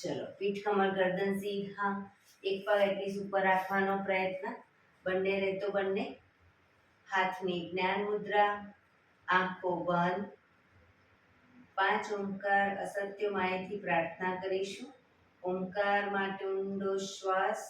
ચલો, પીઠ કમર ગરદન સીધા, એક પગ એટલીસ્ટ ઉપર રાખવાનો પ્રયત્ન, બંને રહેતો બંને. હાથની જ્ઞાન મુદ્રા, આંખો બંધ. 5 ઓમકાર અસત્ય માયથી પ્રાર્થના કરીશું. ઓમકાર માટે ઊંડો શ્વાસ.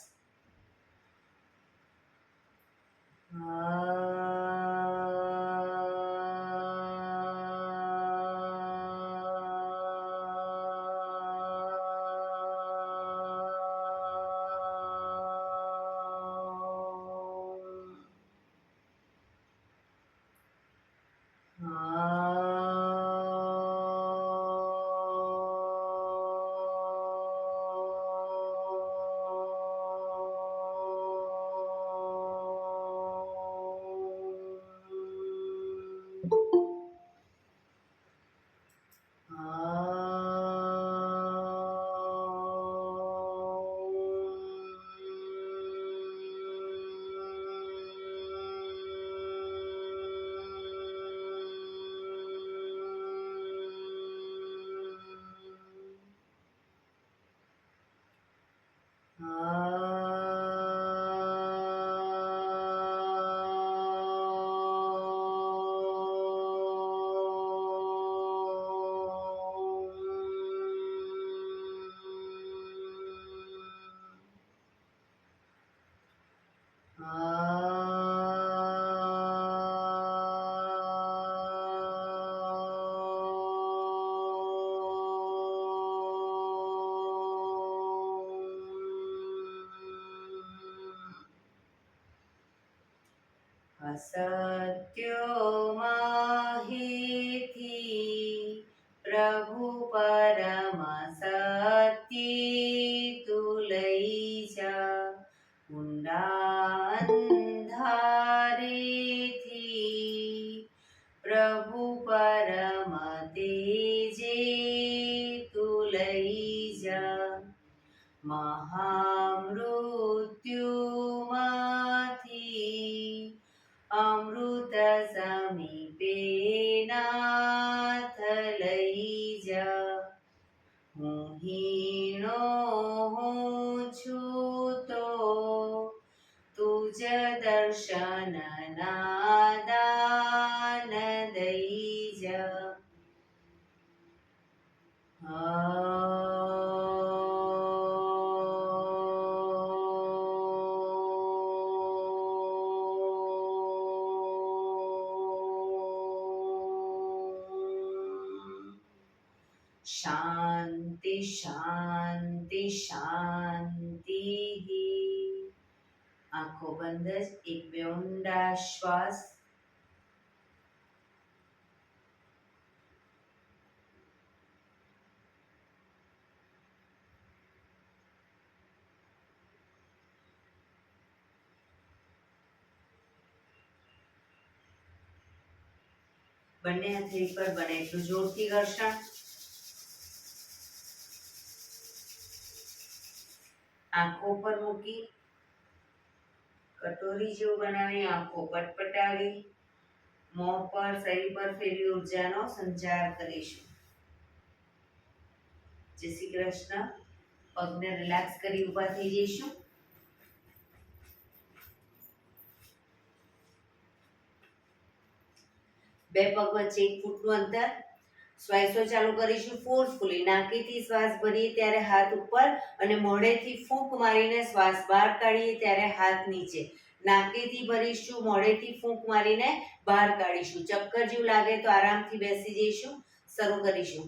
અસત્યો માહિથી પ્રભુ પરમ સત્ય તું લઈ જા. ઊંડા અંધારેથી પ્રભુ પરમ તેજે તું લઈ જા. મહામૃત્યુમાંથી અમૃત સમીપે નાથ લઈ જા. હું હીણો હું છું તો તુજ દર્શન ના દાન દઈ જા. શાંતિ શાંતિ શાંતિ. આંખો બંધ જ એક બે ઊંડા શ્વાસ. બંને હથેળી પર બને એટલું જોરથી ઘર્ષણ. આંખો પર મૂકી કટોરી જેવું બનાવી આંખો પટપટાવી મોં પર શરીર પર ફેરવી ઉર્જાનો સંચાર કરીશું. જય શ્રી કૃષ્ણ. પગને રિલેક્સ કરી ઊભા થઈ જઈશું. બે પગ વચ્ચે 1 ફૂટનું અંતર. શ્વાસો ચાલુ કરીશું ફોર્સફુલી. નાકેથી શ્વાસ ભરીએ ત્યારે હાથ ઉપર અને મોઢેથી ફૂંક મારીને શ્વાસ બહાર કાઢીએ ત્યારે હાથ નીચે. નાકેથી ભરીશું, મોઢેથી ફૂંક મારીને બહાર કાઢીશું. ચક્કર જેવું લાગે તો આરામથી બેસી જઈશું. શરૂ કરીશું.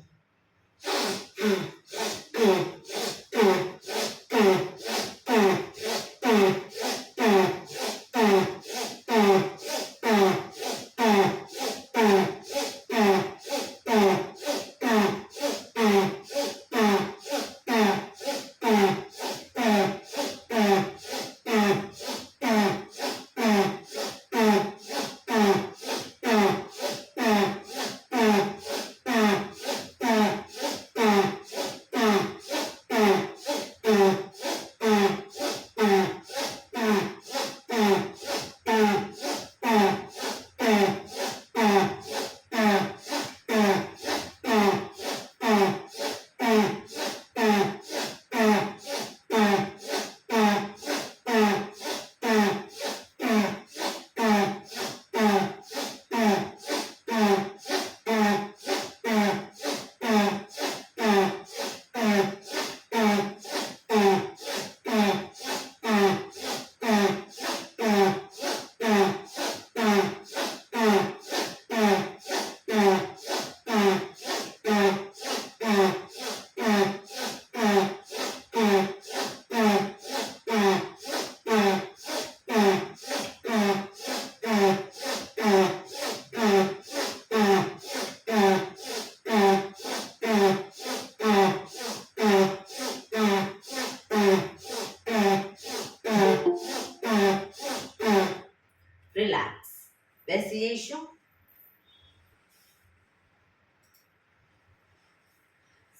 બેસી જઈશું.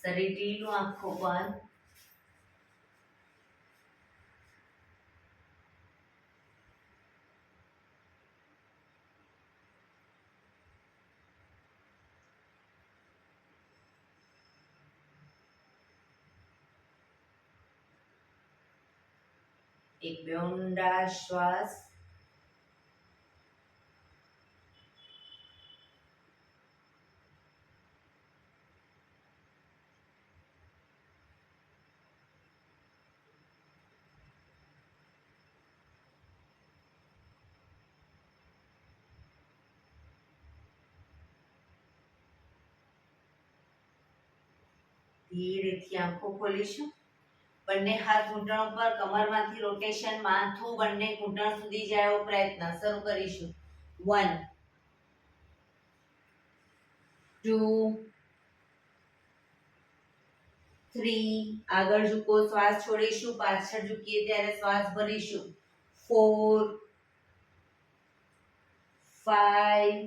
શરીર ઢીલું, આંખો બંધ. એક બે ઊંડા શ્વાસ. ધીરેથી આંખો ખોલીશું. બંને હાથ ઘૂંટણ પર, કમરમાંથી રોટેશન, માથું બંને ઘૂંટણ સુધી જાય એવો પ્રયત્ન. શરૂ કરીશું. 1 2 3. આગળ ઝૂકો, શ્વાસ છોડીશું. પાછળ ઝૂકીએ ત્યારે શ્વાસ ભરીશું. 4 5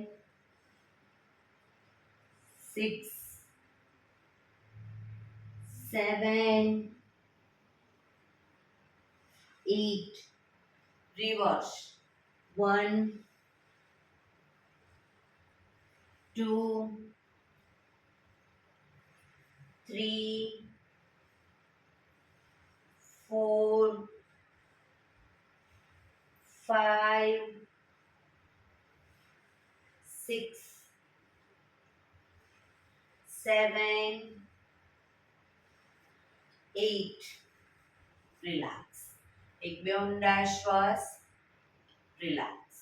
6 7 8. Reverse. 1 2 3 4 5 6 7 8. રિલેક્સ. એક બે ઊંડા શ્વાસ. રિલેક્સ.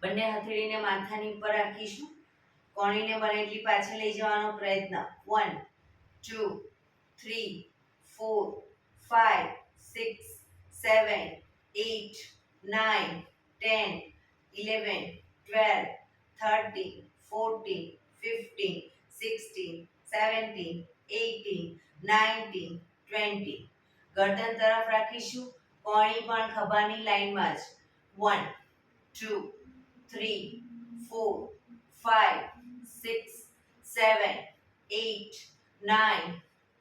બંને હથેળીને માથાની ઉપર રાખીશું. કોણીને બને એટલી પાછળ લઈ જવાનો પ્રયત્ન. 1 2 3 4 5 6 7 8 9 10 11 12 13 14 15 16 17 18 19 20. ગરદન તરફ રાખીશું. કોણી પણ ખભાની લાઈનમાં જ. 1 2 3 4 5 6 7 8 9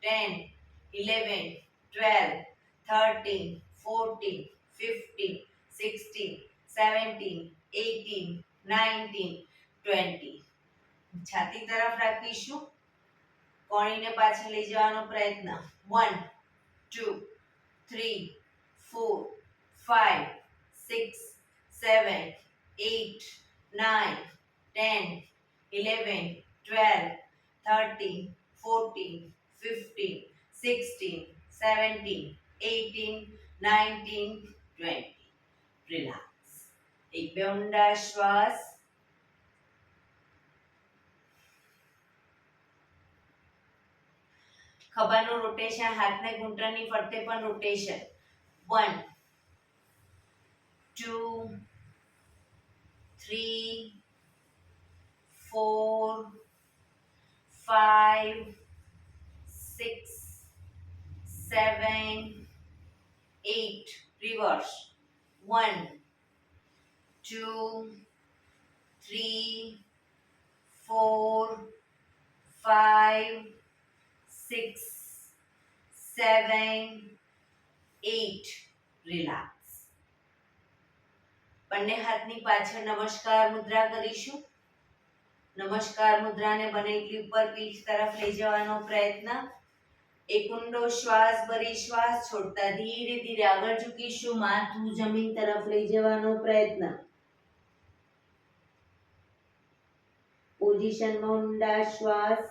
10 11 12 13 14 15 16 17 18 19 20. છાતી તરફ રાખીશું. કોણીને પાછળ લઈ જવાનો પ્રયત્ન. 1 2 3 4 5 6 7 8 9 10 11 12 13 14 15 16 17 18 19 20. રિલેક્સ. એક બે ઊંડા શ્વાસ. ખભાનું રોટેશન, હાથને ઘૂંટણની ફરતે પણ રોટેશન. 1 2 3 4 5 6 7 8. Reverse. 1 2 3 4 5 6 7 8. રિલેક્સ. બંને હાથની પાછળ નમસ્કાર મુદ્રા કરીશું. નમસ્કાર મુદ્રાને બને એટલી ઉપર પીઠ તરફ લઈ જવાનો પ્રયત્ન. એક ઊંડો શ્વાસ ભરી શ્વાસ છોડતા ધીરે ધીરે આગળ ઝૂકીશું. માથું જમીન તરફ લઈ જવાનો પ્રયત્ન. પોઝિશનમાં ઊંડા શ્વાસ.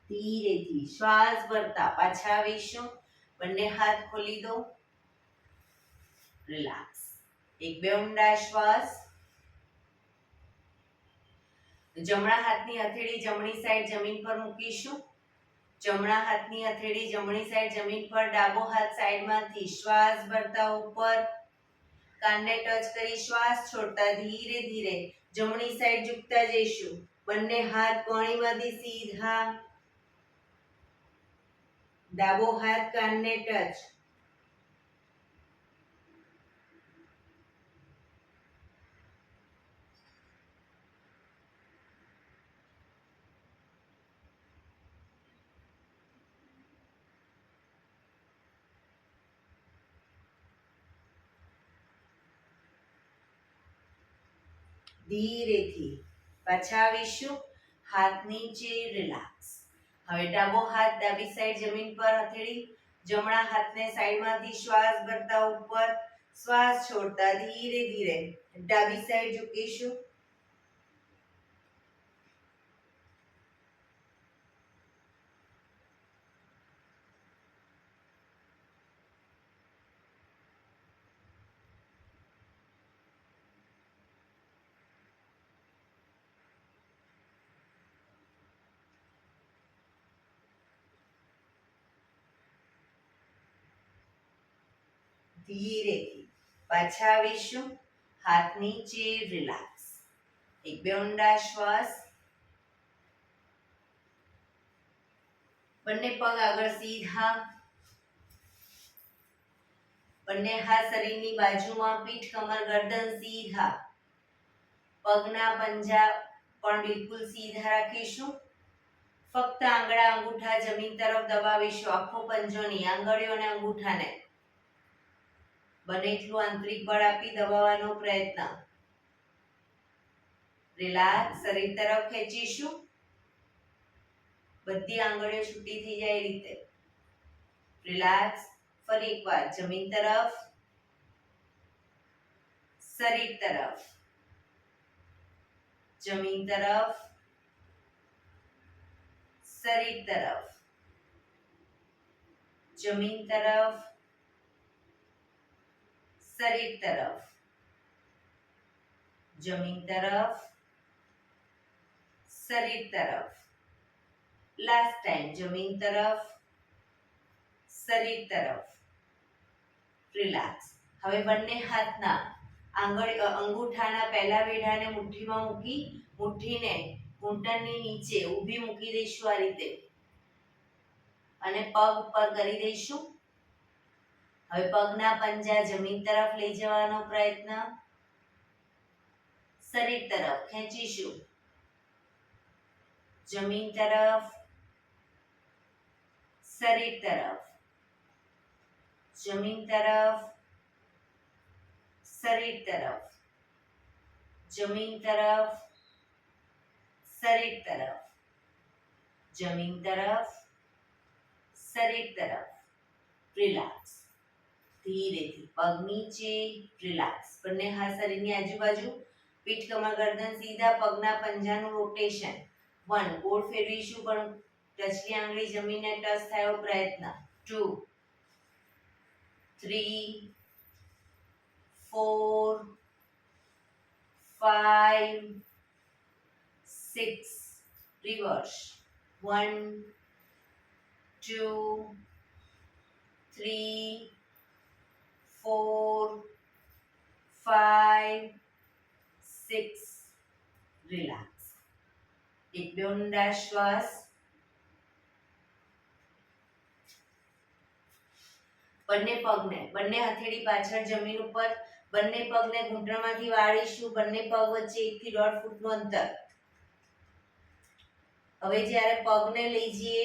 ધીરેથી શ્વાસ ભરતા પાછા આવીશું. બંને હાથ ખોલી દો. રિલેક્સ. એક બે ઊંડા શ્વાસ. જમણા હાથની હથેળી જમણી સાઈડ જમીન પર મૂકીશું. જમણા હાથની હથેળી જમણી સાઈડ જમીન પર, ડાબો હાથ સાઈડમાંથી શ્વાસ ભરતા ઉપર, કાનને ટચ કરી શ્વાસ છોડતા ધીરે ધીરે જમણી સાઈડ ઝૂકતા જઈશું. બંને હાથ કોણીમાંથી સીધા, ડાબો હાથ કાનને ટચ. ધીરેથી પાછા આવીશું. હાથ નીચે, રિલેક્સ. હવે ડાબો હાથ ડાબી સાઈડ જમીન પર હથેળી, જમણા હાથને સાઈડમાંથી શ્વાસ ભરતા ઉપર, શ્વાસ છોડતા ધીરે ધીરે ડાબી સાઈડ ઝૂકીશું. ધીરેથી પાછા આવીશું. હાથ નીચે, રિલેક્સ. એક બે ઊંડા શ્વાસ. બંને પગ આગળ સીધા, બંને હાથ શરીરની બાજુમાં, પીઠ કમર ગરદન સીધા. પગના પંજા પણ બિલકુલ સીધા રાખીશું. ફક્ત આંગળા અંગૂઠા જમીન તરફ દબાવીશું. આખો પંજો નહીં, આંગળીઓ અને અંગૂઠાને બને એટલું આંતરિક બળ આપી દબાવવાનો પ્રયત્ન. રિલેક્સ. શરીર તરફ ખેંચીશું. બધી આંગળીઓ છૂટી થઈ જાય એ રીતે. રિલેક્સ. ફરી એકવાર જમીન તરફ, શરીર તરફ, જમીન તરફ, શરીર તરફ, જમીન તરફ, શરીર તરફ, જમીન તરફ, શરીર તરફ. લાસ્ટ ટાઈમ જમીન તરફ, શરીર તરફ. રિલેક્સ. હવે બંને હાથના અંગૂઠાના પહેલા વેઢાને મુઠ્ઠીમાં મૂકી, મુઠ્ઠીને ઘૂંટણની નીચે ઊભી મૂકી દઈશું આ રીતે, અને પગ ઉપર કરી દઈશું. હવે પગના પંજા જમીન તરફ લઈ જવાનો પ્રયત્ન. શરીર તરફ ખેંચીશું. જમીન તરફ, શરીર તરફ, જમીન તરફ, શરીર તરફ, જમીન તરફ, શરીર તરફ, જમીન તરફ, શરીર તરફ. રિલેક્સ. ધીરેથી પગ નીચે, રિલેક્સ. બંને હાથ શરીરની આજુબાજુ, પીઠ કમર ગરદન સીધા, પગના પંજાનું રોટેશન. 1 ગોળ ફેરવીશું પણ ટચલી આંગળી જમીનને ટચ થાય એવો પ્રયત્ન. 2 3 4 5 6 રિવર્સ. 1 2 3 4 5 6. રિલેક્સ. એક બે ઊંડા શ્વાસ. બંને પગને, બંને હથેળી પાછળ જમીન ઉપર, બંને પગને ઘૂંટણમાંથી વાળીશું. બંને પગ વચ્ચે 1 થી 1.5 ફૂટનું અંતર. હવે જ્યારે પગને લઈ જઈએ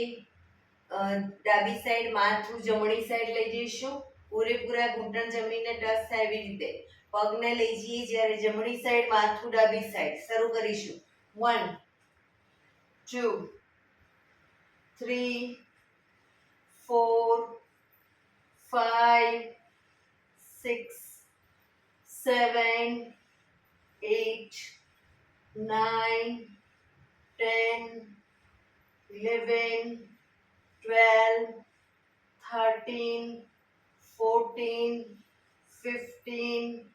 ડાબી સાઈડ, માથું જમણી સાઈડ લઈ જઈશું. પૂરેપૂરા ઘૂંટણ જમીનને ટચ થાય એવી રીતે પગને લઈ જઈએ. જ્યારે જમણી સાઈડ, માથું ડાબી સાઈડ. શરૂ કરીશું. 1 2 3 4 5 6 7 8 9 10 11 12 13 14 15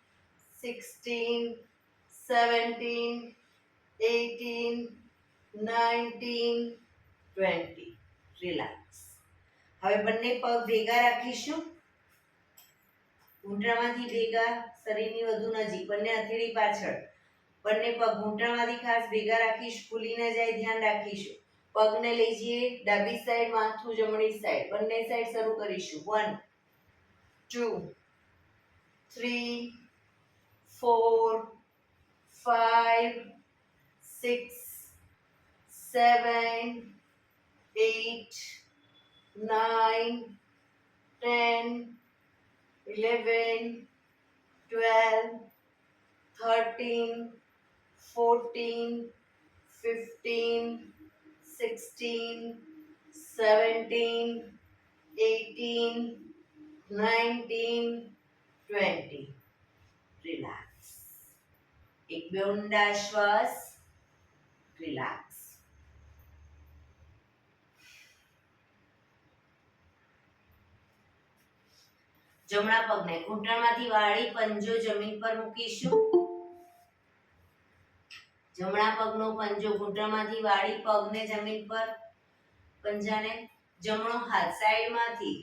16 17 18, 19, 20. રિલેક્સ. હવે બંને પગ ભેગા રાખીશું. ઘૂંટણમાંથી ભેગા, શરીરની વધુ નજીક, બંને હથેળી પાછળ. બંને પગ ઘૂંટણમાંથી ખાસ ભેગા રાખીશું, ખુલી ન જાય, ધ્યાન રાખીશું. પગને લઈ જઈએ ડાબી સાઈડ, માથું જમણી સાઈડ, બંને સાઈડ શરૂ કરીશું. 1, 2, 3, 4, 5, 6, 7, 8, 9, 10, 11, 12, 13, 14, 15, 16, 17, 18, 19, 20. રિલેક્સ. એક બે ઊંડા શ્વાસ. રિલેક્સ. જમણા પગને ઘૂંટણમાંથી વાળી પંજો જમીન પર મૂકીશું. જમણા પગનો પંજો ઘૂંટણમાંથી વાળી પગને જમીન પર, પંજાને જમણો હાથ સાઈડમાંથી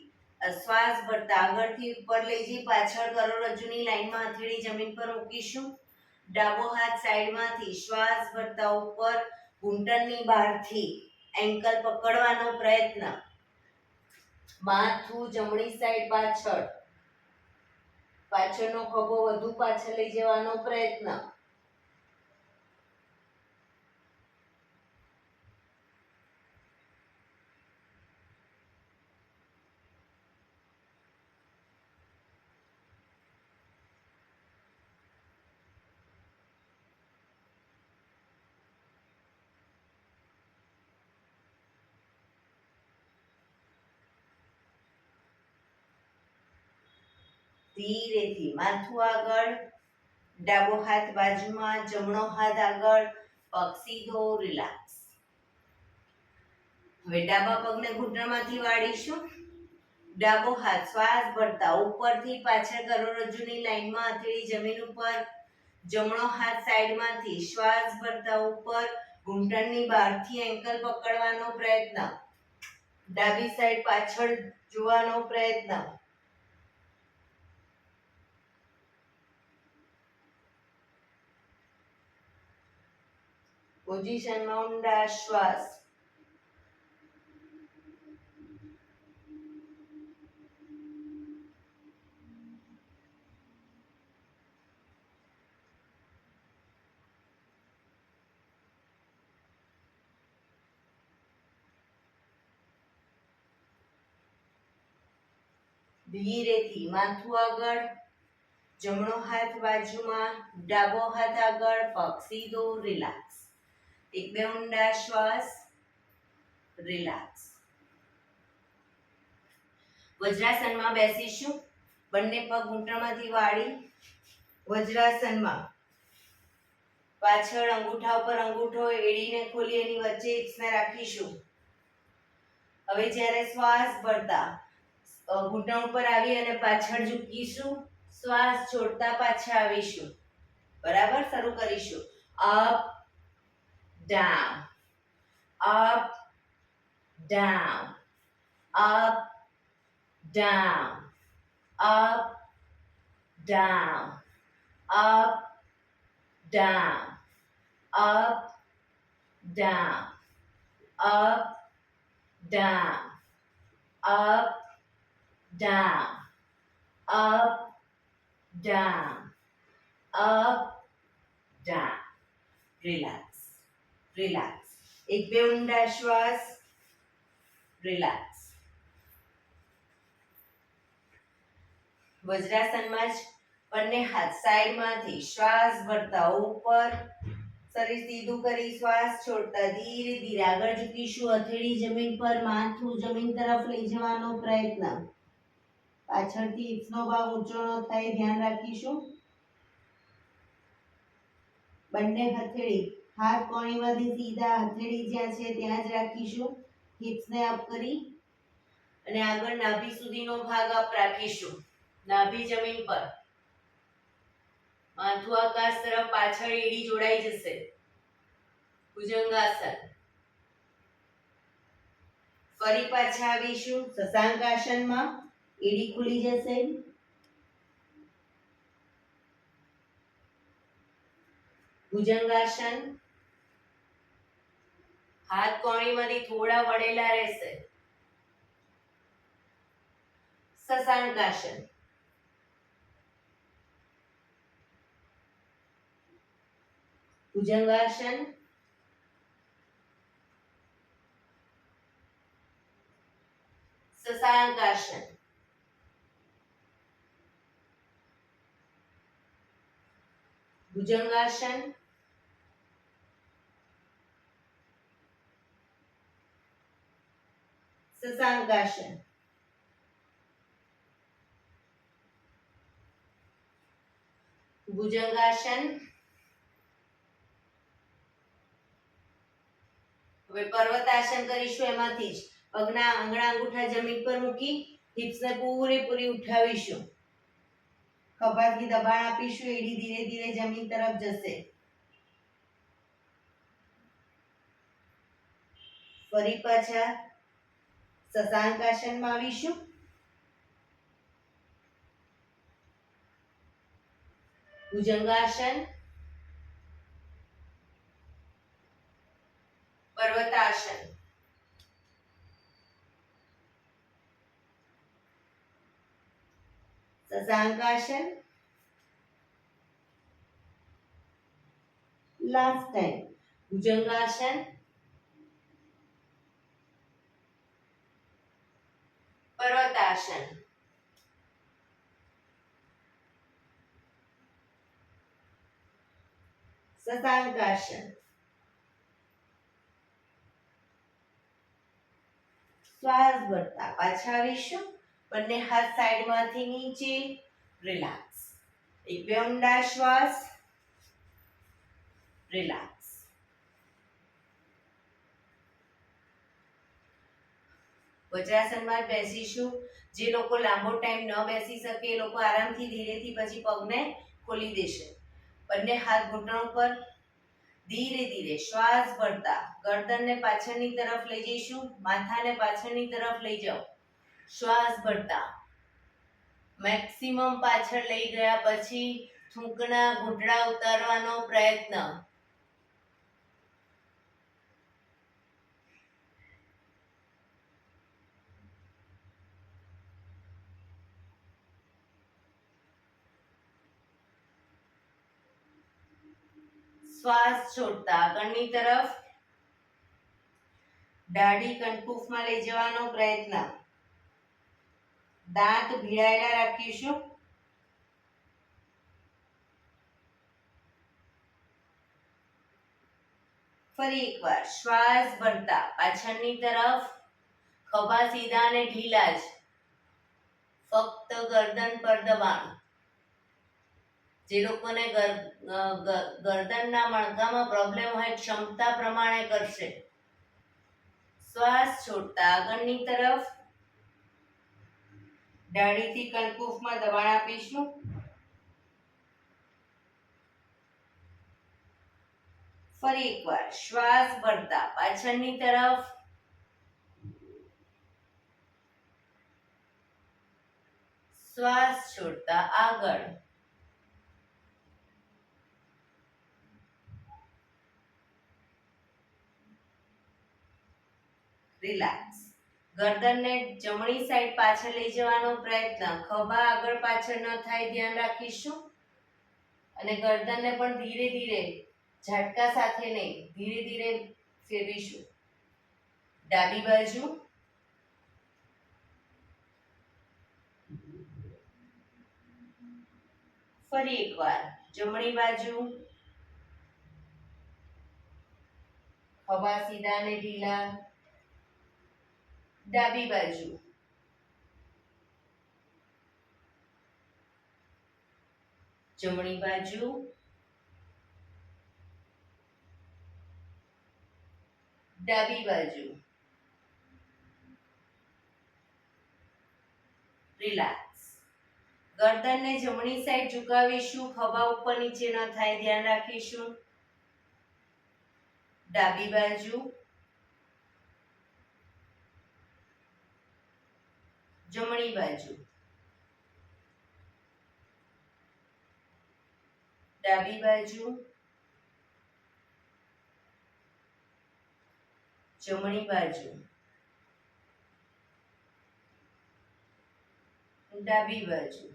શ્વાસ ભરતા આગળથી ઉપર લઈ જઈ પાછળ કરોડરજ્જુની લાઈનમાં હથેળી જમીન પર મૂકીશું. ડાબો હાથ સાઈડમાંથી શ્વાસ ભરતા ઉપર ઘૂંટણની બહારથી એન્કલ પકડવાનો પ્રયત્ન. માથું જમણી સાઈડ પાછળ, પાછળનો ખભો વધુ પાછળ લઈ જવાનો પ્રયત્ન. ધીરેથી માથું આગળ, ડાબો હાથ બાજુમાં, જમણો હાથ આગળ, પગ સીધો. રિલેક્સ. હવે ડાબા પગને ઘૂંટણમાંથી વાળીશું. ડાબો હાથ શ્વાસ ભરતા ઉપરથી પાછળ કરોડરજ્જુની લાઈનમાં હથેળી જમીન ઉપર. જમણો હાથ સાઈડમાંથી શ્વાસ ભરતા ઉપર ઘૂંટણની બહારથી એન્કલ પકડવાનો પ્રયત્ન. ડાબી સાઈડ પાછળ જોવાનો પ્રયત્ન. પોઝિશનમાં ઊંડા શ્વાસ. ધીરેથી માથું આગળ, જમણો હાથ બાજુમાં, ડાબો હાથ આગળ, પગ સીધો. રિલેક્સ. એક બે ઊંડા શ્વાસ. રિલેક્સ. વજ્રાસનમાં બેસીશું. બંને પગ ઘૂંટણમાંથી વાળી વજ્રાસનમાં. પાછળ અંગૂઠા ઉપર અંગૂઠો, એડીને ખોલી એની વચ્ચે હિપ્સને રાખીશું. હવે જ્યારે શ્વાસ ભરતા ઘૂંટણ ઉપર આવી અને પાછળ ઝૂકીશું. શ્વાસ છોડતા પાછા આવીશું. બરાબર. શરૂ કરીશું. Up down, up down, up down, up down, up down, up down, up down, up, down, up, down, up, down. Relax, relax. એક બે ઊંડા શ્વાસ. રિલેક્સ. વજ્રાસનમાં જ બંને હાથ સાઈડમાંથી શ્વાસ ભરતા ઉપર, શરીર સીધું કરી શ્વાસ છોડતા ધીરે ધીરે આગળ ઝૂકીશું. હથેળી જમીન પર, માથું જમીન તરફ લઈ જવાનો પ્રયત્ન. પાછળથી હિપ્સનો ભાગ ઊંચો ન થાય, ધ્યાન રાખીશું. બંને હથેળી હાથ કોણીમાંથી સીધા, હથેળી જ્યાં છે ત્યાં જ રાખીશું. હિપ્સને અપ કરી અને આગળ નાભી સુધીનો ભાગ અપ રાખીશું. નાભી જમીન પર, માથું આકાશ તરફ, પાછળ એડી જોડાઈ જશે. ભુજંગાસન. ફરી પાછા આવીશું શશાંકાસનમાં. એડી ખુલી જશે. ભુજંગાસન. હાથ કોણીમાંથી થોડા વળેલા રહેશે. શશાંકાસન. ભુજંગાસન. શશાંકાસન. ભુજંગાસન. શશાંકાસન. ભુજંગાસન. હવે પર્વતાસન કરીશું. એમાંથી જ પગના આંગળા અંગૂઠા જમીન પર મૂકી હિપ્સને પૂરેપૂરી ઉઠાવીશું. ખભાથી દબાણ આપીશું. એડી ધીરે ધીરે જમીન તરફ જશે. ફરી પાછા શશાંકાસનમાં આવીશું. ભુજંગાસન. પર્વતાસન. શશાંકાસન. Last time bhujangasana. પર્વતાસન. શશાંકાસન. શ્વાસ ભરતા પાછા આવીશું. બંને હાથ સાઈડમાંથી નીચે. રિલેક્સ. એક બે ઊંડા શ્વાસ. રિલેક્સ. વજ્રાસનમાં બેસીશું. જે લોકો લાંબો ટાઈમ ન બેસી શકે એ લોકો આરામથી ધીરેથી પછી પગને ખોલી દેશે. બંને હાથ ઘૂંટણો પર. ધીરે ધીરે શ્વાસ ભરતા ગરદનને પાછળની તરફ લઈ જઈશું. માથાને પાછળની તરફ લઈ જાઓ. શ્વાસ ભરતા મેક્સિમમ પાછળ લઈ ગયા પછી થૂંકના ઘૂંટડા ઉતારવાનો પ્રયત્ન. શ્વાસ છોડતા આગળની તરફ દાઢી કંઠપૂફમાં લઈ જવાનો પ્રયત્ન. દાંત ભીડાયેલા રાખીશું. ફરી એકવાર શ્વાસ ભરતા પાછળની તરફ. ખભા સીધા અને ઢીલા જ. ફક્ત ગરદન પર દબાણ. જે લોકોને ગરદનના મણકામાં પ્રોબ્લેમ હોય ક્ષમતા પ્રમાણે કરશે. શ્વાસ છોડતા આગળની તરફ દાઢીથી કંઠપૂફમાં દબાણ આપીશું. ફરી એકવાર શ્વાસ ભરતા પાછળની તરફ. શ્વાસ છોડતા આગળ. રિલેક્સ. ગરદનને જમણી સાઈડ પાછળ લઈ જવાનો પ્રયત્ન. ખભા આગળ પાછળ ન થાય ધ્યાન રાખીશું. અને ગરદનને પણ ધીરે ધીરે ઝટકા સાથે નહીં ધીરે ધીરે ફેરવીશું. ડાબી બાજુ. ફરી એકવાર જમણી બાજુ. ખભા સીધા અને ઢીલા. ડાબી બાજુ. જમણી બાજુ. ડાબી બાજુ. રિલેક્સ. ગરદનને જમણી સાઈડ ઝુકાવીશું. ખભા ઉપર નીચે ન થાય ધ્યાન રાખીશું. ડાબી બાજુ, જમણી બાજુ, ડાબી બાજુ, જમણી બાજુ, ડાબી બાજુ.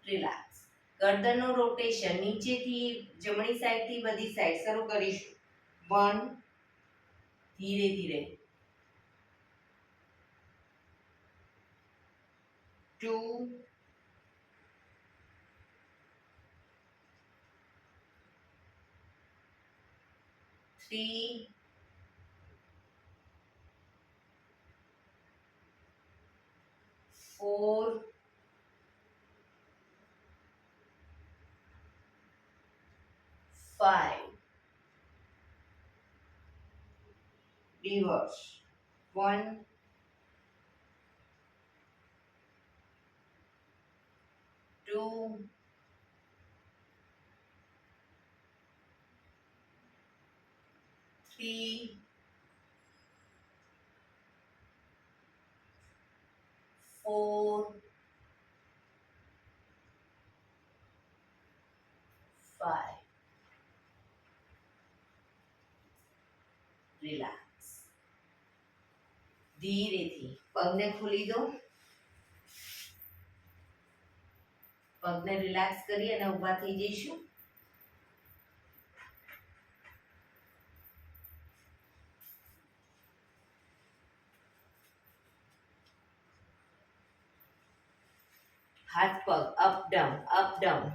રિલેક્સ. ગરદનનું રોટેશન નીચેથી જમણી સાઈડથી બધી સાઈડ શરૂ કરીશું. 1, ધીરે ધીરે, 2, 3, 4, 5. Reverse. 1, 2, 3, 4, 5. રિલેક્સ. ધીરેથી પગને ખોલી દો. પગને રિલેક્સ કરી અને ઊભા થઈ જઈશું. હાથ પગ up down, up down.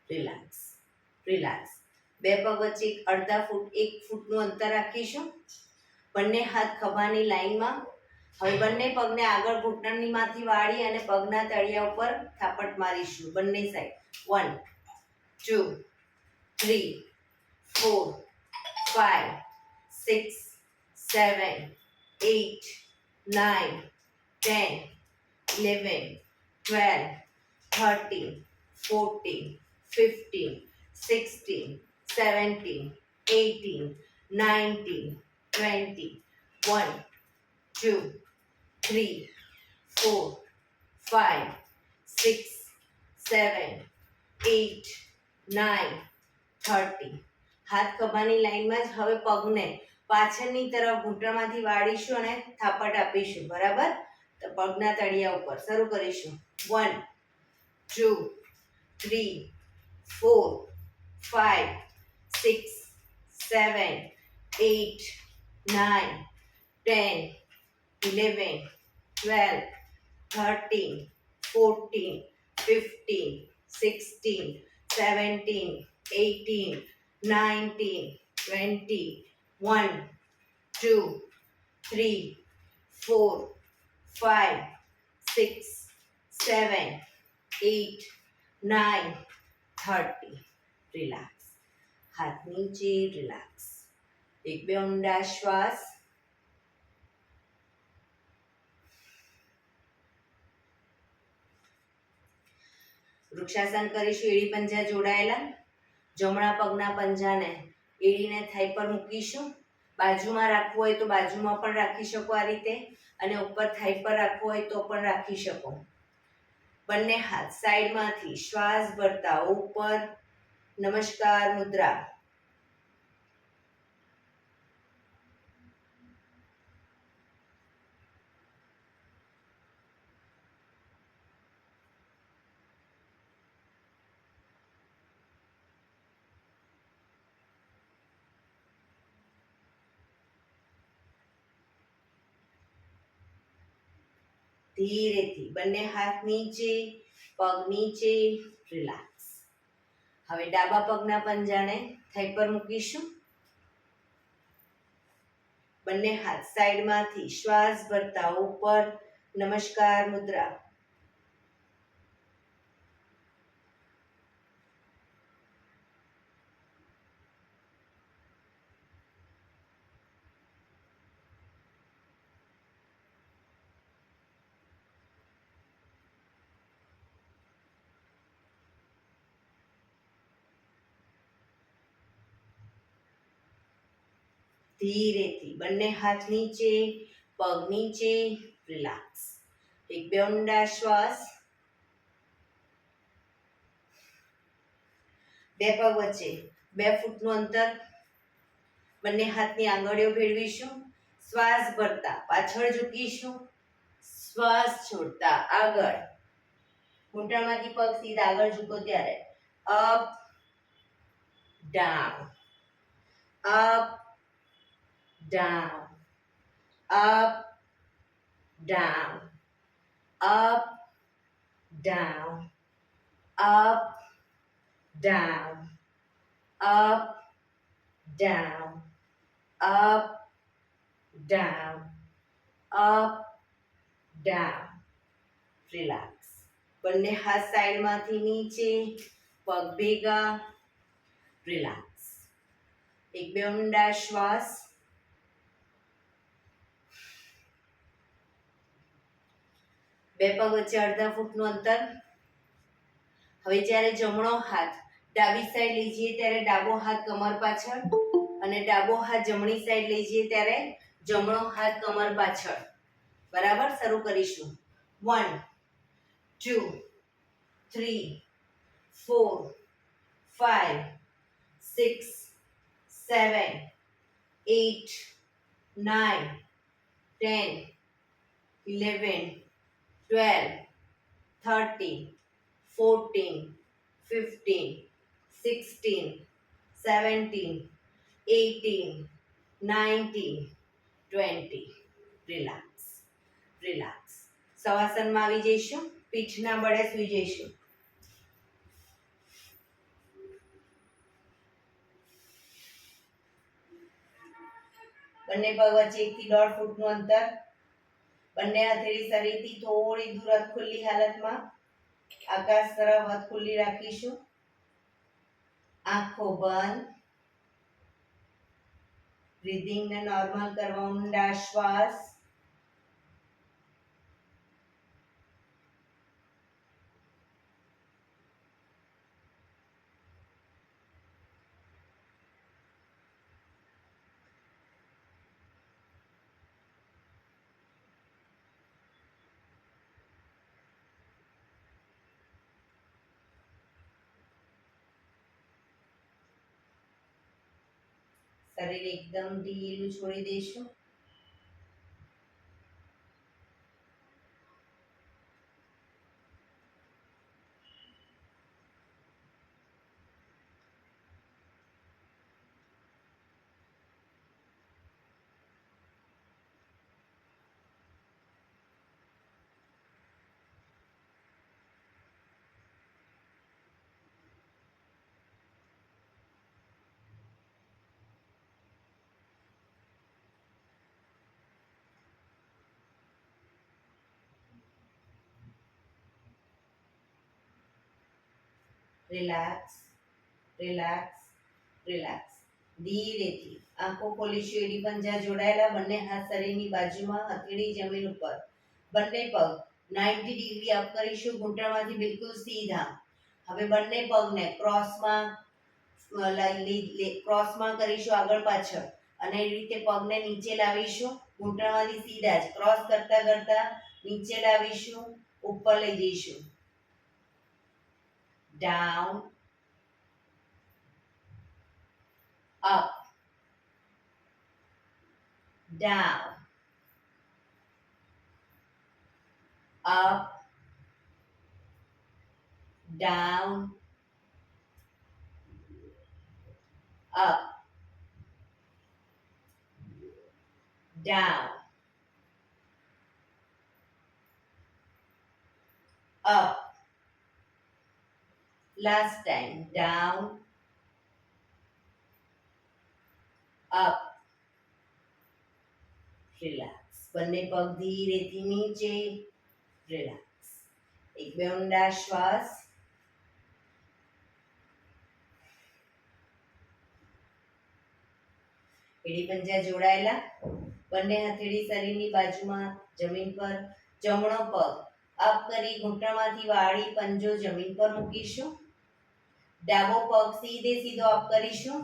Relax, relax. બે પગ વચ્ચે અડધા ફૂટ 1 ફૂટનું અંતર રાખીશું. બંને હાથ ખભાની લાઈનમાં. હવે બંને પગને આગળ ઘૂંટણનીમાંથી વાળી અને પગના તળિયા ઉપર થાપટ મારીશું બંને સાઈડ. 1, 2, 3, 4, 5, 6, 7, 8, 9, 10, 11, 12, 13, 14, 15, 16, 17, 18, 19, 20, 1, 2, 3, 4, 5, 6, 7, 8, 9, 30. હાથ ખભાની લાઈનમાં જ. હવે પગને પાછળની તરફ ઘૂંટણમાંથી વાળીશું અને થાપટ આપીશું. બરાબર? તો પગના તળિયા ઉપર શરૂ કરીશું. 1, 2, 3, 4, 5, 6, 7, 8, 9, 10, 11, 12, 13, 14, 15, 16, 17, 18, 19, 20, 1, 2, 3, 4, 5, 6, 7, 8, 9, 30. રિલેક્સ. હાથ નીચે, રિલેક્સ. 1-2 ઊંડા શ્વાસ. વૃક્ષાસન કરીશું. એડી પંજા જોડાયેલા. જમણા પગના પંજાને એડીને થાઈ પર મૂકીશું. બાજુમાં રાખવું હોય તો બાજુમાં પણ રાખી શકો આ રીતે, અને ઉપર થાઈ પર રાખવું હોય તો પણ રાખી શકો. બંને હાથ સાઈડમાંથી શ્વાસ ભરતા ઉપર. નમસ્કાર મુદ્રા. ધીરેથી બંને હાથ નીચે, પગ નીચે. રિલેક્સ. હવે ડાબા પગના પંજાને થાઈ પર મૂકીશું. બંને હાથ સાઈડમાંથી શ્વાસ ભરતા ઉપર, નમસ્કાર મુદ્રા. ધીરેથી બંને હાથ નીચે, પગ નીચે, રિલેક્સ. એક બે ઊંડા શ્વાસ. બે પગ વચ્ચે 2 ફૂટનું અંતર. બંને હાથની આંગળીઓ ભેળવીશું. શ્વાસ ભરતા પાછળ ઝૂકીશું. શ્વાસ છોડતા આગળ. ઘૂંટણમાંથી પગ સીધા આગળ ઝૂકો ત્યારે up, down, up, down, up, down, up, down, up, down, up, down, up, down, up, down. Relax. બંને હાથ સાઈડમાંથી નીચે, પગ ભેગા. રિલેક્સ. એક બે ઊંડા શ્વાસ. બે પગ વચ્ચે અડધા ફૂટનું અંતર. હવે જ્યારે જમણો હાથ ડાબી સાઈડ લઈ જઈએ ત્યારે ડાબો હાથ કમર પાછળ અને ડાબો હાથ જમણી સાઈડ લઈ જઈએ ત્યારે જમણો હાથ કમર પાછળ. બરાબર, શરૂ કરીશું. 1 2 3 4 5 6 7 8 9 10 11 12 13 14 15 16 17 18 19 20. Relax, relax. શવાસનમાં આવી જઈશું. પીઠના બળે સૂઈ જઈશું. બંને પગ વચ્ચે 1 થી 1.5 ફૂટનું અંતર. બંને હથેળી શરીરથી થોડી દૂર હાથ ખુલ્લી હાલતમાં. આકાશ તરફ હાથ ખુલ્લી રાખીશું. આંખો બંધ. બ્રીધિંગને નોર્મલ કરવા ઊંડા શ્વાસ. શરીર એકદમ ઢીલું છોડી દઈશું. Relax, relax, relax. ધીરેથી આંખો ખોલીશું. એડી પંજા જોડાયેલા. બંને હાથ શરીરની બાજુમાં, હથેળી જમીન ઉપર. બંને પગ 90 ડિગ્રી અપ કરીશું. ઘૂંટણમાંથી બિલકુલ સીધા. હવે બંને પગને ક્રોસમાં કરીશું, આગળ પાછળ. અને એ રીતે પગને નીચે લાવીશું. ઘૂંટણમાંથી સીધા જ ક્રોસ કરતા કરતા નીચે લાવીશું. ઉપર લઈ જઈશું. down, up, down, up, down, up, down, up. Last time. Down, up, relax. બંને પગ ધીરેથી નીચે, રિલેક્સ. એક બે ઊંડા શ્વાસ. એડી પંજા જોડાયેલા. બંને હથેળી શરીરની બાજુમાં જમીન પર. જમણો પગ અપ કરી ઘૂંટણમાંથી વાળી પંજો જમીન પર મૂકીશું. ડાબો પગ સીધે સીધો અપ કરીશું.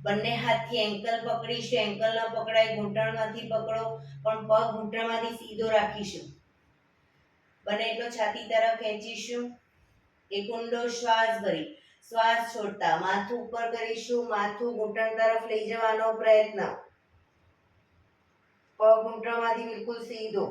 બંને હાથથી એન્કલ પકડીશું. એન્કલ ન પકડાય, ઘૂંટણમાંથી પકડો, પણ પગ ઘૂંટણમાંથી સીધો રાખીશું. બને એટલો છાતી તરફ ખેંચીશું. એક ઊંડો શ્વાસ ભરી શ્વાસ છોડતા માથું ઉપર કરીશું. માથું ઘૂંટણ તરફ લઈ જવાનો પ્રયત્ન. પગ ઘૂંટણમાંથી બિલકુલ સીધો.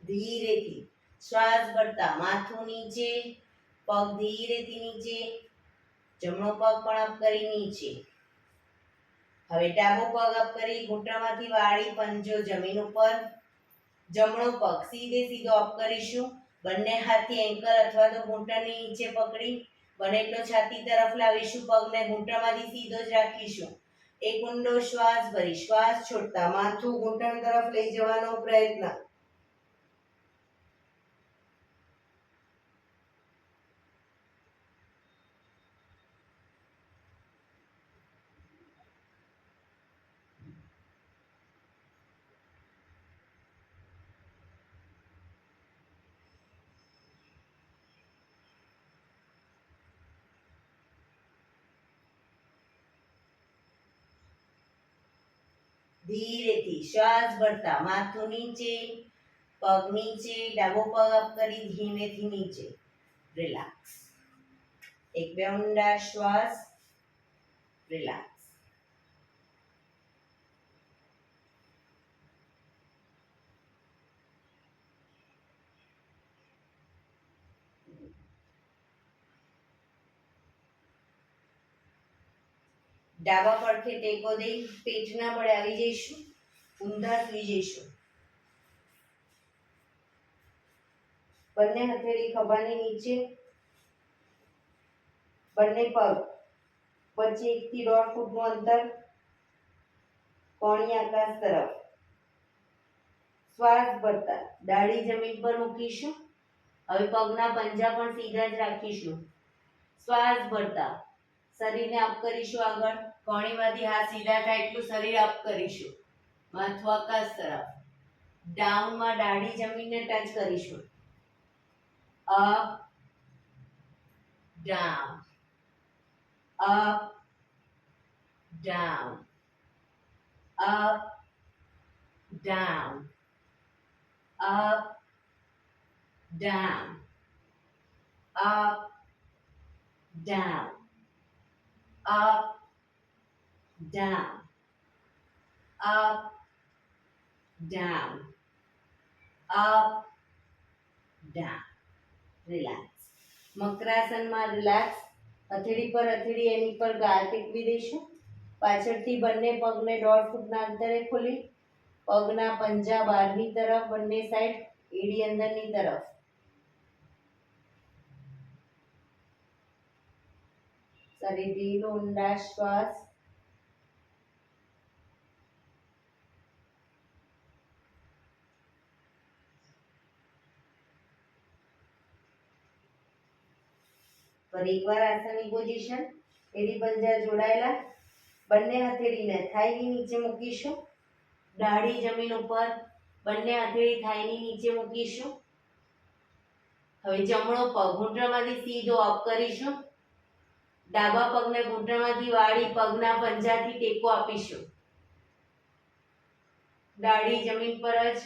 ધીરેથી શ્વાસ ભરતા માથું નીચે, પગ ધીરેથી નીચે. જમણો પગ પણ અપ કરી નીચે. હવે ડાબો પગ અપ કરી ઘૂંટણમાંથી વાળી પંજો જમીન ઉપર. જમણો પગ સીધે સીધો અપ કરીશું. બંને હાથથી એન્કલ અથવા તો ઘૂંટણની નીચે પકડી બને એટલો છાતી તરફ લાવીશું. પગને ઘૂંટણમાંથી સીધો જ રાખીશું. એક ઊંડો શ્વાસ ભરી શ્વાસ છોડતા માથું ઘૂંટણ તરફ લઈ જવાનો પ્રયત્ન. ધીરેથી શ્વાસ ભરતા માથું નીચે, પગ નીચે. ડાબો પગ અપ કરી ધીમેથી નીચે, રિલેક્સ. એક બે ઊંડા શ્વાસ, રિલેક્સ. ડાબા પડખે ટેકો દઈ પેટના બળે આવી જઈશું. ઊંધા સુઈ જઈશું. બંને હથેળી ખભાની નીચે. બંને પગ વચ્ચે 1 થી 1.5 ફૂટનું અંતર. કોણી આકાશ તરફ. શ્વાસ ભરતા દાઢી જમીન પર મૂકીશું. હવે પગના પંજા પણ સીધા જ રાખીશું. શ્વાસ ભરતા શરીરને અપ કરીશું. આગળ કોણીમાંથી હાથ સીધા થાય એટલું શરીર અપ કરીશું. માથું આકાશ તરફ. ડાઉનમાં દાઢી જમીનને ટચ કરીશું. Up, down, up, down, up, down, up, down, up, down, up, down, up, down, up, down. Relax. મકરાસનમાં રિલેક્સ. હથેળી પર હથેળી એની પર ગાલ ટેકવી દઈશું. પાછળથી બંને પગને 1.5 ફૂટના અંતરે ખોલી પગના પંજા બહારની તરફ, બંને સાઈડ, એડી અંદરની તરફ. શરીર ઢીલું, ઊંડા શ્વાસ. ફરી એકવાર આસનની પોઝિશન. એડી પંજા જોડાયેલા. બંને હથેળીને થાઈની નીચે મૂકીશું. દાઢી જમીન ઉપર. બંને હથેળી થાઈની નીચે મૂકીશું. હવે જમણો પગ ઘૂંટણમાંથી સીધો અપ કરીશું. ડાબા પગને ઘૂંટણમાંથી વાળી પગના પંજાથી ટેકો આપીશું. દાઢી જમીન પર જ.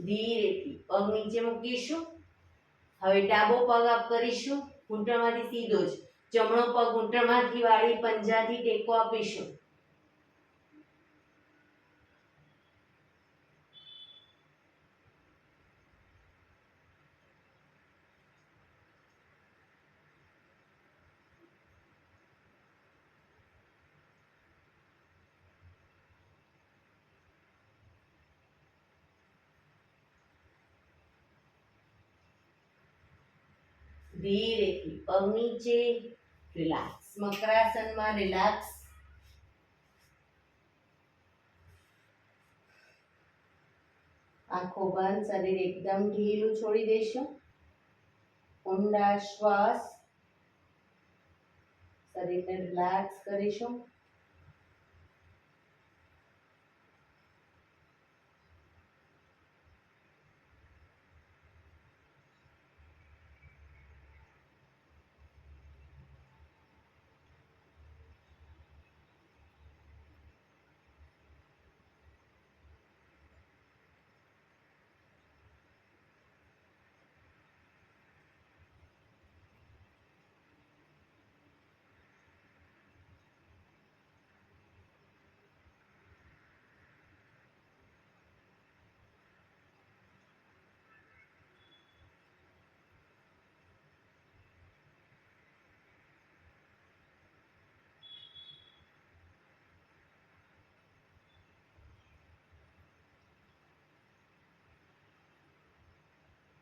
ધીરેથી પગ નીચે મૂકીશું. હવે ડાબો પગ અપ કરીશું, ઘૂંટણમાંથી સીધો જ. જમણો પગ ઘૂંટણમાંથી વાળી પંજાથી ટેકો આપીશું. ધીરેથી પગ નીચે, રિલેક્સ. મકરાસનમાં રિલેક્સ. આંખો બંધ, શરીર એકદમ ઢીલું છોડી દઈશું. ઊંડા શ્વાસ, શરીરને રિલેક્સ કરીશું.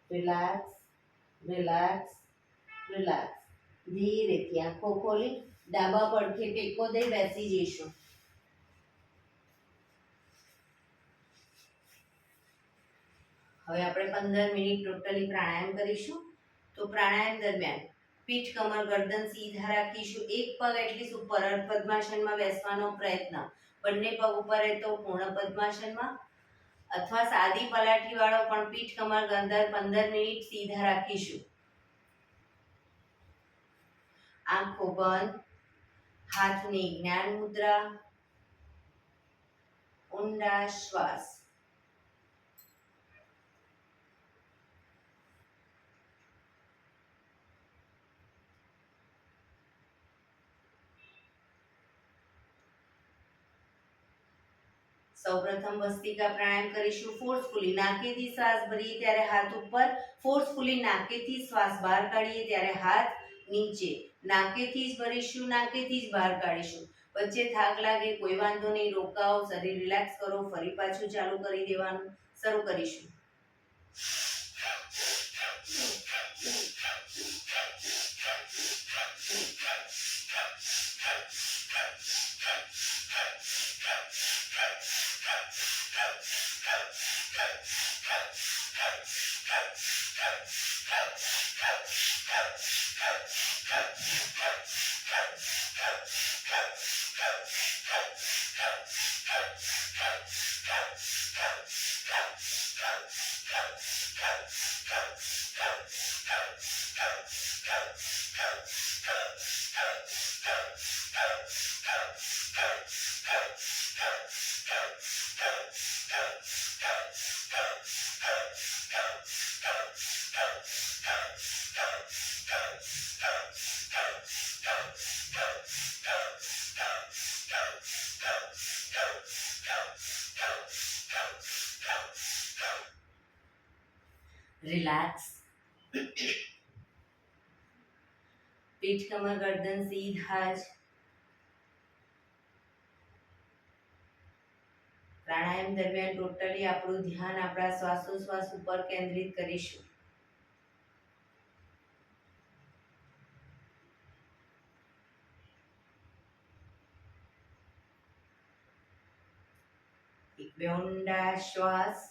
Relax, relax, relax. ધીરેથી આંખો ખોલી ડાબા પડખે ટેકો દઈ બેસી જઈશું. હવે આપણે 15 મિનિટ ટોટલી પ્રાણાયામ કરીશું. તો પ્રાણાયામ દરમિયાન પીઠ, કમર, ગરદન સીધા રાખીશું. એક પગ એટલીસ્ટ ઉપર અર્ધ પદ્માસનમાં બેસવાનો પ્રયત્ન. બંને પગ ઉપર રહે તો પૂર્ણ પદ્માસનમાં, અથવા સાદી પલાઠી વાળો પણ પીઠ, કમર, ગરદન 15 મિનિટ સીધા રાખીશું. આંખો બંધ, હાથની જ્ઞાન મુદ્રા, ઊંડા શ્વાસ. સૌપ્રથમ ભસ્ત્રિકા પ્રાણાયામ કરીશું. ફોર્સફુલી નાકેથી શ્વાસ ભરીએ ત્યારે હાથ ઉપર, ફોર્સફુલી નાકેથી શ્વાસ બહાર કાઢીએ ત્યારે હાથ નીચે. નાકેથી જ ભરીશું, નાકેથી જ બહાર કાઢીશું. વચ્ચે થાક લાગે કોઈ વાંધો નહીં, રોકાઓ, શરીર રિલેક્સ કરો, ફરી પાછું ચાલુ કરી દેવાનું. શરૂ કરીશું. રિલેક્સ. પીઠ, કમર, ગરદન સીધા જ. પ્રાણાયામ દરમિયાન ટોટલી આપણું ધ્યાન આપણા શ્વાસોશ્વાસ ઉપર કેન્દ્રિત કરીશું. એક બે ઊંડા શ્વાસ.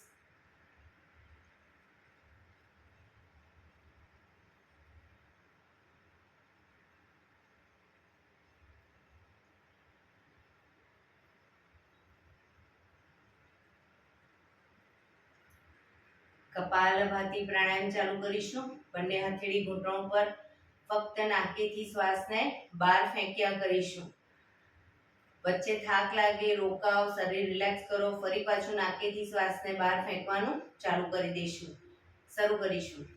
કપાલભાતિ પ્રાણાયામ ચાલુ કરીશું. બંને હથેળી ઘૂંટણ પર, ફક્ત નાકેથી શ્વાસને બહાર ફેંક્યા કરીશું. વચ્ચે થાક લાગે રોકાવ, શરીર રિલેક્સ કરો, ફરી પાછું નાકેથી શ્વાસને બહાર ફેંકવાનું ચાલુ કરી દઈશું. શરૂ કરીશું.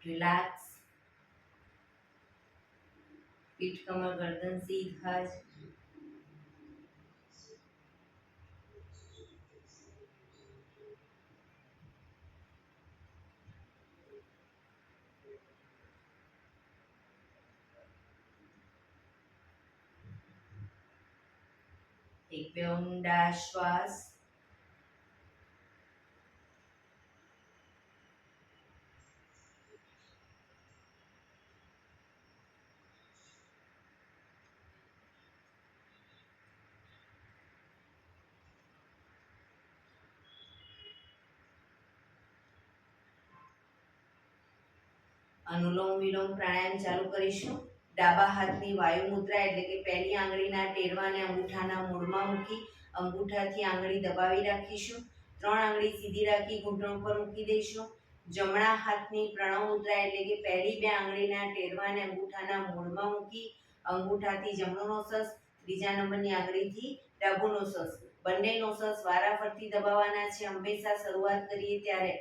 રિલેક્સ. પીઠ કમર ગરદન સીધા જ. એક બે ઊંડા શ્વાસ. અનુલોમ વિલોમ પ્રાણાયામ ચાલુ કરીશું. ડાબા હાથની વાયુ મુદ્રા એટલે કે પહેલી આંગળીના ટેરવાને અંગૂઠાના મૂળમાં મૂકી અંગૂઠાથી આંગળી દબાવી રાખીશું. 3 આંગળી સીધી રાખી ઘૂંટણ પર મૂકી દઈશું. જમણા હાથની પ્રણવ મુદ્રા એટલે કે પહેલી 2 આંગળીના ટેરવાને અંગૂઠાના મૂળમાં મૂકી અંગૂઠાથી જમણો નોસસ, ત્રીજા નંબરની આંગળીથી ડાબો નોસસ, બંને નોસસ વારાફરતી દબાવવાના છે. હંમેશા શરૂઆત કરીએ ત્યારે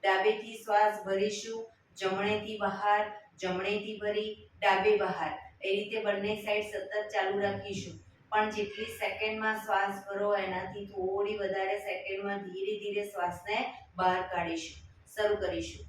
ડાબેથી શ્વાસ ભરીશું, જમણેથી બહાર, જમણેથી ભરી, ડાબે બહાર. એ રીતે બંને સાઈડ સતત ચાલુ રાખીશું. પણ જેટલી સેકન્ડમાં શ્વાસ ભરો એનાથી થોડી વધારે સેકન્ડમાં ધીરે ધીરે શ્વાસને બહાર કાઢીશું. શરૂ કરીશું.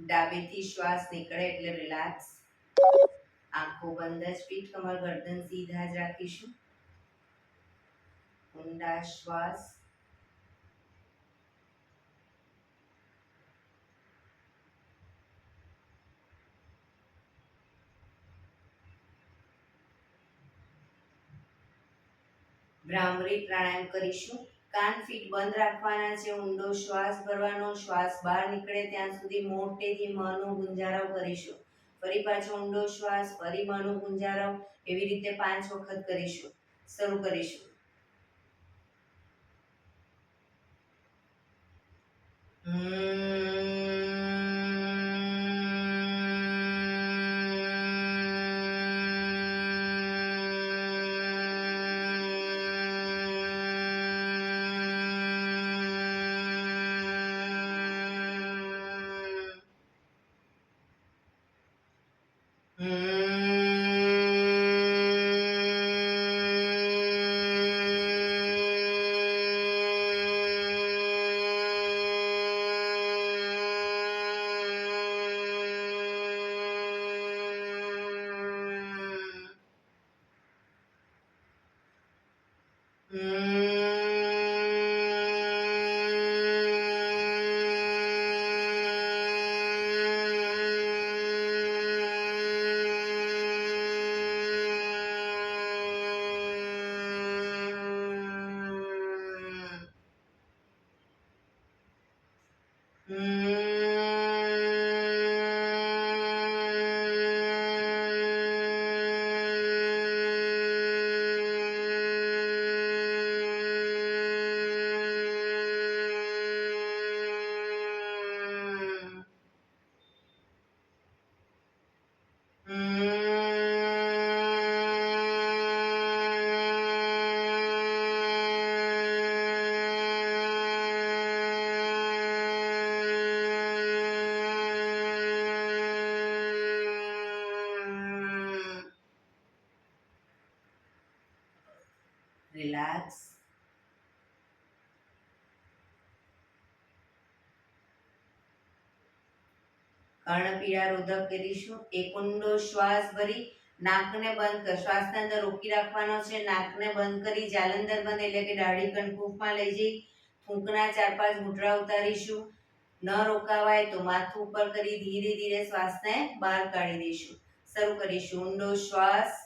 ડાબેથી શ્વાસ નીકળે એટલે રિલેક્સ. આંખો બંધ જ, પીઠ કમર ગરદન સીધા જ રાખીશું. ઊંડા શ્વાસ. ભ્રામરી પ્રાણાયામ કરીશું. કાન ફીટ બંધ રાખવાના છે. ઊંડો શ્વાસ ભરવાનો. શ્વાસ બહાર નીકળે ત્યાં સુધી મોટેથી મનો ગુંજારવ કરીશું. ફરી પાછો ઊંડો શ્વાસ, ફરી મનો ગુંજારવ. એવી રીતે 5 વખત કરીશું. શરૂ કરીશું. રિલેક્સ. કર્ણપીડા રોધક કરીશું. એક ઊંડો શ્વાસ ભરી નાકને બંધ કર. શ્વાસને અંદર રોકી રાખવાનો છે. નાકને બંધ કરી જાલંધર બંધ એટલે કે દાઢી કણકુફમાં લઈ જઈ ફૂંકના 4-5 ઘૂંટડા ઉતારીશું. ન રોકાવાય તો માથું ઉપર કરી ધીરે ધીરે શ્વાસને બહાર કાઢી દઈશું. શરૂ કરીશું. ઊંડો શ્વાસ.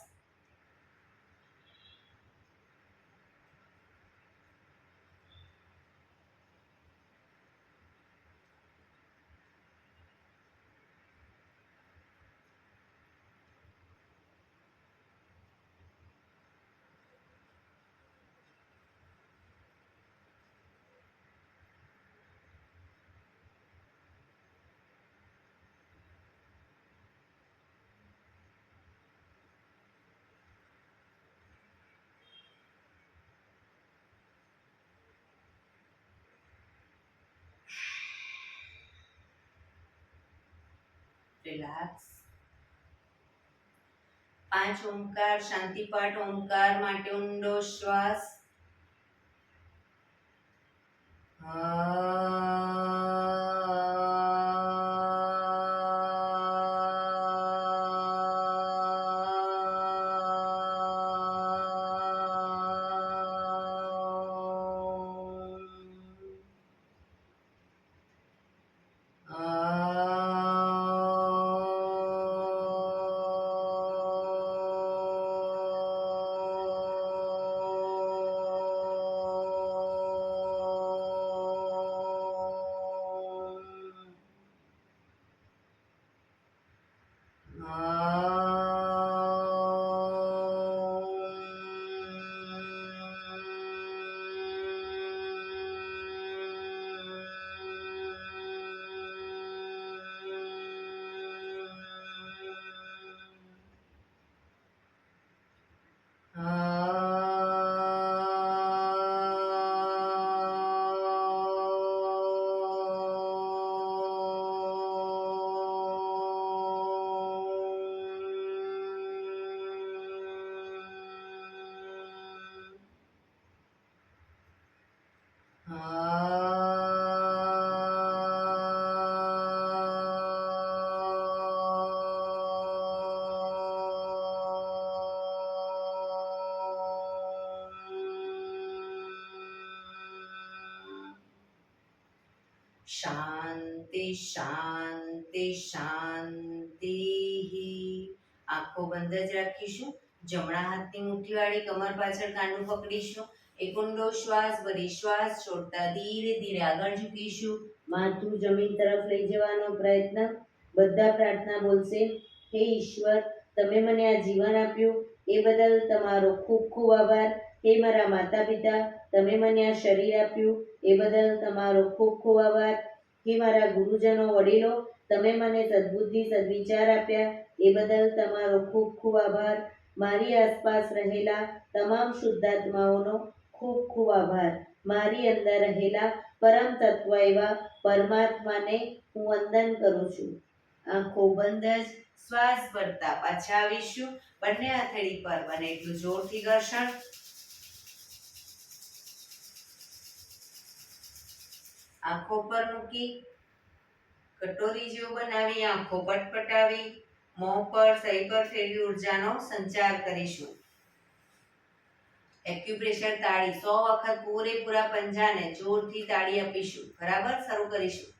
રિલેક્સ. 5 ઓમકાર શાંતિપાઠ. ઓમકાર માટે ઊંડો શ્વાસ. શાંતિ શાંતિ. આંખો બંધ જ રાખીશું. જમણા હાથની મુઠ્ઠીવાળી કમર પાછળ કાંડું પકડીશું. એક ઊંડો શ્વાસ ભરી શ્વાસ છોડતા ધીરે ધીરે આગળ ઝૂકીશું. માથું જમીન તરફ લઈ જવાનો પ્રયત્ન. બધા પ્રાર્થના બોલશે. હે ઈશ્વર, તમે મને આ જીવન આપ્યું એ બદલ તમારો ખૂબ ખૂબ આભાર. હે મારા માતા પિતા, તમે મને આ શરીર આપ્યું એ બદલ તમારો ખૂબ ખૂબ આભાર. હે મારા ગુરુજનો વડીલો, તમે મને સદબુદ્ધિ સદવિચાર આપ્યા એ બદલ તમારો ખૂબ ખૂબ આભાર. મારી આસપાસ રહેલા તમામ શુદ્ધાત્માઓનો ખૂબ ખૂબ આભાર. મારી અંદર રહેલા પરમ તત્વ એવા પરમાત્માને હું વંદન કરું છું. આંખો બંધ જ શ્વાસ ભરતા પાછા આવીશું. બંને હથેળી પર બને એટલું જોરથી ઘર્ષણ. આંખો પર મૂકી કટોરી જેવું બનાવી આંખો પટપટાવી મોં પર સહી પર ફેરવી ઉર્જાનો સંચાર કરીશું. એક્યુપ્રેશર તાળી 100 વખત પૂરેપૂરા પંજાને જોરથી તાળી આપીશું. બરાબર, શરૂ કરીશું.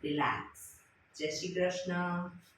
રિલેક્સ. જય શ્રી કૃષ્ણ.